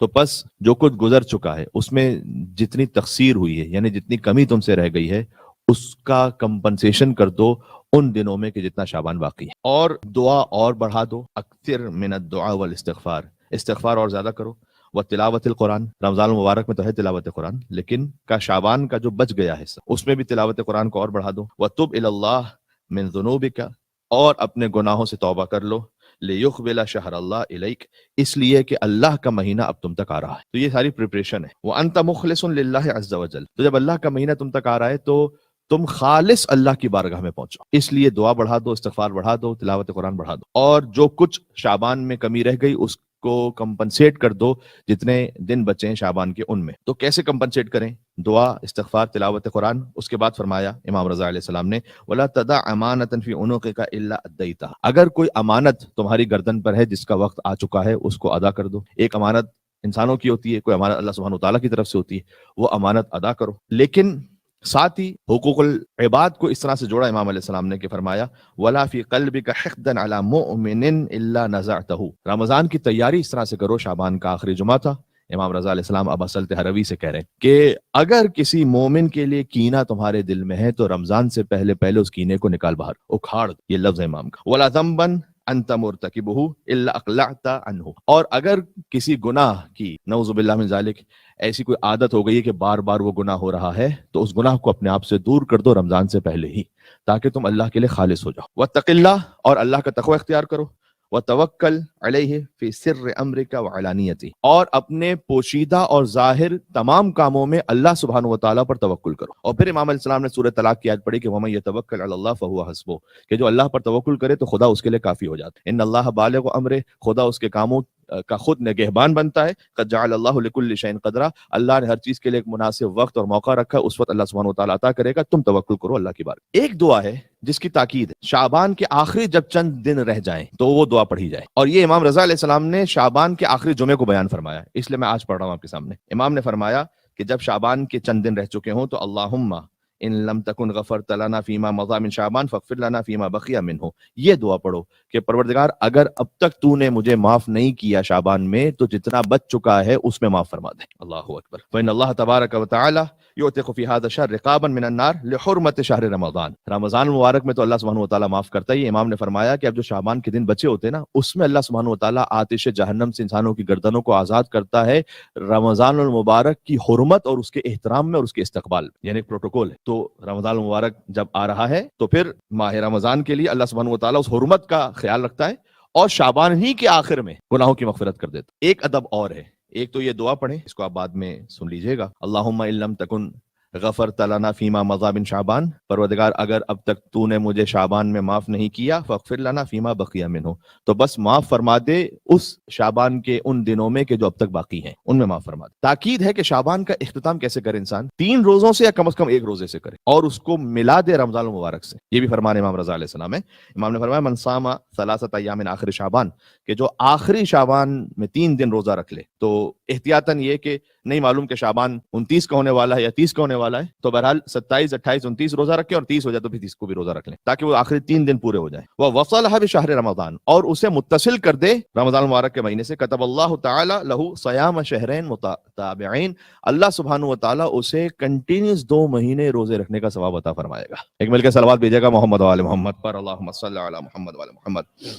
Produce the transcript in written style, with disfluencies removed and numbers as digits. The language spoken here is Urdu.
تو پس جو کچھ گزر چکا ہے اس میں جتنی تقصیر ہوئی ہے یعنی جتنی کمی تم سے رہ گئی ہے اس کا کمپنسیشن کر دو ان دنوں میں کہ جتنا شعبان باقی ہے، اور دعا اور بڑھا دو، اکثر من الدعاء والاستغفار، استغفار اور زیادہ کرو، و تلاوت القرآن، رمضان المبارک میں تو ہے تلاوت قرآن، لیکن کا شعبان کا جو بچ گیا حصہ اس میں بھی تلاوت قرآن کو اور بڑھا دو، وتب الی اللہ من ذنوبک، اور اپنے گناہوں سے توبہ کر لو، لیقبل شہر اللہ الیک، اس لیے کہ اللہ کا مہینہ اب تم تک آ رہا ہے، تو یہ ساری پریپریشن ہے، وانت مخلص للہ عز وجل، تو جب اللہ کا مہینہ تم تک آ رہا ہے تو تم خالص اللہ کی بارگاہ میں پہنچو، اس لیے دعا بڑھا دو، استغفار بڑھا دو، تلاوت قرآن بڑھا دو، اور جو کچھ شعبان میں کمی رہ گئی اس کو کمپنسیٹ کر دو، جتنے دن بچے ہیں شعبان کے ان میں۔ تو کیسے کمپنسیٹ کریں؟ دعا، استغفار، تلاوت قرآن۔ اس کے بعد فرمایا امام رضا علیہ السلام نے وَلَا تَدَعْ أَمَانَةً فِي عُنُقِكَ إِلَّا أَدَّيْتَهَا، اگر کوئی امانت تمہاری گردن پر ہے جس کا وقت آ چکا ہے اس کو ادا کر دو۔ ایک امانت انسانوں کی ہوتی ہے، کوئی امانت اللہ سبحانہ وتعالیٰ کی طرف سے ہوتی ہے، وہ امانت ادا کرو، لیکن ساتھ ہی حقوق العباد کو اس طرح سے جوڑا امام علیہ السلام نے کہ فرمایا وَلَا فِي قَلْبِكَ حِقْدًا عَلَى مُؤْمِنٍ إِلَّا نَزَعْتَهُ، رمضان کی تیاری اس طرح سے کرو، شعبان کا آخری جمعہ تھا، امام رضا علیہ السلام اب اصل تہروی سے کہہ رہے ہیں کہ اگر کسی مومن کے لیے کینہ تمہارے دل میں ہے تو رمضان سے پہلے پہلے اس کینے کو نکال باہر، اکھاڑ، یہ لفظ ہے امام کا۔ وَلَا ذَنبًا انت مرتکبہ الا اقلعت عنہ، اور اگر کسی گناہ کی نعوذ باللہ من ذالک ایسی کوئی عادت ہو گئی ہے کہ بار بار وہ گناہ ہو رہا ہے تو اس گناہ کو اپنے آپ سے دور کر دو رمضان سے پہلے ہی، تاکہ تم اللہ کے لیے خالص ہو جاؤ۔ واتق اللہ، اور اللہ کا تقوی اختیار کرو، وتوکل علیہ فی سر امرک وعلانیتہ، اور اپنے پوشیدہ اور ظاہر تمام کاموں میں اللہ سبحانہ وتعالیٰ پر توکل کرو۔ اور پھر امام علیہ السلام نے سورہ طلاق کی آیت پڑھی کہ وَمَن یتوکل علی اللہ فہو حسبہ، کہ جو اللہ پر توکل کرے تو خدا اس کے لیے کافی ہو جاتا ہے۔ ان اللہ بالغ امرہ، خدا اس کے کاموں کا خود نگہبان بنتا ہے۔ قد جعل اللہ لکل شیء قدرا، اللہ نے ہر چیز کے لیے ایک مناسب وقت اور موقع رکھا، اس وقت اللہ سبحانہ وتعالیٰ عطا کرے گا، تم توکل کرو اللہ کی بات۔ ایک دعا ہے جس کی تاکید ہے، شعبان کے آخری جب چند دن رہ جائیں تو وہ دعا پڑھی جائے، اور یہ امام رضا علیہ السلام نے شعبان کے آخری جمعے کو بیان فرمایا، اس لیے میں آج پڑھ رہا ہوں آپ کے سامنے۔ امام نے فرمایا کہ جب شعبان کے چند دن رہ چکے ہوں تو اللہم ان لم تکن غفرت لنا فیما مضی من شعبان فاغفر لنا فیما بقی منہ، یہ دعا پڑھو کہ پروردگار اگر اب تک تو نے مجھے معاف نہیں کیا شعبان میں تو جتنا بچ چکا ہے اس میں معاف فرما دے۔ اللہ اکبر۔ فإن اللہ تبارک وتعالی یعتق فی هذا الشهر رقابا من النار لحرمت شہر رمضان، رمضان مبارک میں تو اللہ سبحانہ وتعالیٰ معاف کرتا ہی۔ امام نے فرمایا کہ اب جو شعبان کے دن بچے ہوتے ہیں نا اس میں اللہ سبحانہ وتعالیٰ آتش جہنم سے انسانوں کی گردنوں کو آزاد کرتا ہے رمضان المبارک کی حرمت اور اس کے احترام میں اور اس کے استقبال، یعنی ایک پروٹوکول ہے۔ تو رمضان المبارک جب آ رہا ہے تو پھر ماہ رمضان کے لیے اللہ سبحانہ وتعالیٰ اس حرمت کا خیال رکھتا ہے اور شعبان ہی کے آخر میں گناہوں کی مغفرت کر دیتا۔ ایک ادب اور ہے، ایک تو یہ دعا پڑھیں، اس کو آپ بعد میں سن لیجئے گا، اللہم ان لم تکن غفرت لنا فیما مضی من شعبان، پروردگار اگر اب تک تو نے مجھے شعبان میں معاف نہیں کیا فاغفر لنا فیما بقی منہ، تو بس معاف فرما دے اس شعبان کے ان دنوں میں کہ جو اب تک باقی ہیں ان میں معاف فرما دے۔ تاکید ہے کہ شعبان کا اختتام کیسے کرے انسان، 3 روزوں سے یا کم از کم 1 روزے سے کرے اور اس کو ملا دے رمضان المبارک سے، یہ بھی فرمان امام رضا علیہ السلام ہے۔ امام نے فرمایا من صام 3 ایام من آخر شعبان، کہ جو آخری شعبان میں 3 دن روزہ رکھ لے، تو احتیاطاً یہ کہ نہیں معلوم کہ شعبان 29 کا ہونے والا ہے یا 30 کا ہونے والا ہے، تو بہرحال 27 28 29 روزہ رکھے اور 30 ہو جائے تو پھر 30 کو بھی روزہ رکھ لیں تاکہ وہ آخری 3 دن پورے ہو جائیں۔ وہ وصلہ بشہر رمضان، اور اسے متصل کر دے رمضان المبارک کے مہینے سے، کتب اللہ تعالی لہ صیام شہرین متتابعین، اللہ سبحانہ وتعالی اسے کنٹینیوس 2 مہینے روزے رکھنے کا ثواب عطا فرمائے گا۔ ایک مل کے صلوات بھیجے گا محمد و آل محمد پر، اللہم صلی علی محمد و آل محمد۔